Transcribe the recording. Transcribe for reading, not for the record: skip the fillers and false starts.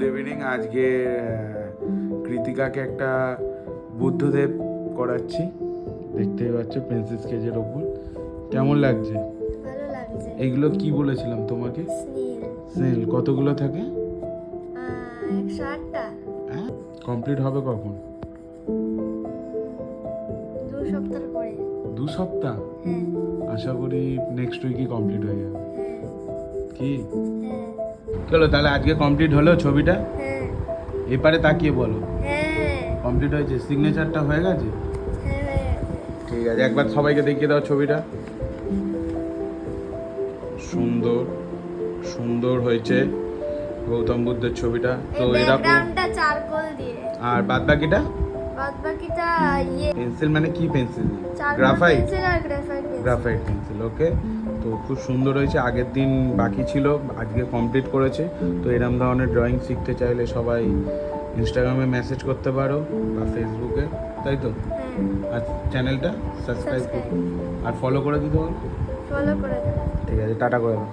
Good evening. আজকে কৃতিকাকে একটা বুদ্ধদেব করাচ্ছি, দেখতেই পাচ্ছ পেন্সিল স্কেচের ওপর। কেমন লাগছে? ভালো লাগছে। এইগুলো কি বলেছিলাম তোমাকে? স্নেল। স্নেল কতগুলো থাকে? 108টা। হ্যাঁ, কমপ্লিট হবে কখন? 2 সপ্তাহ পরে। 2 সপ্তাহ? হ্যাঁ। আশা করি নেক্সট উইকই কমপ্লিট হয়ে যাবে। হ্যাঁ। কি হ্যাঁ। চলো তাহলে আজকে কমপ্লিট হলো ছবিটা। হ্যাঁ। এপারে তাকিয়ে বলো হ্যাঁ। কমপ্লিট হয়েছে। সিগনেচারটা হয়ে গেছে? হ্যাঁ। ঠিক আছে, একবার সবাইকে দেখিয়ে দাও ছবিটা। সুন্দর সুন্দর হয়েছে গৌতম বুদ্ধের ছবিটা। তো এই এরকম। ব্যাকগ্রাউন্ডটা চারকোল দিয়ে। আর বাদ বাকিটা বাদবাকিটা পেন্সিল, মানে কি পেন্সিল? Charcoal graphite. পেন্সিল আর গ্রাফাইট পেন্সিল। গ্রাফাইট পেন্সিল, ওকে। তো খুব সুন্দর হয়েছে। আগের দিন বাকি ছিল, আজকে কমপ্লিট করেছে। তো এরম ধরনের ড্রয়িং শিখতে চাইলে সবাই ইনস্টাগ্রামে মেসেজ করতে পারো বা ফেসবুকে, তাই তো? হ্যাঁ। আর চ্যানেলটা সাবস্ক্রাইব করো আর ফলো করে দিতে বলো। ফলো করে দেবো। ঠিক আছে, টাটা করে দাও।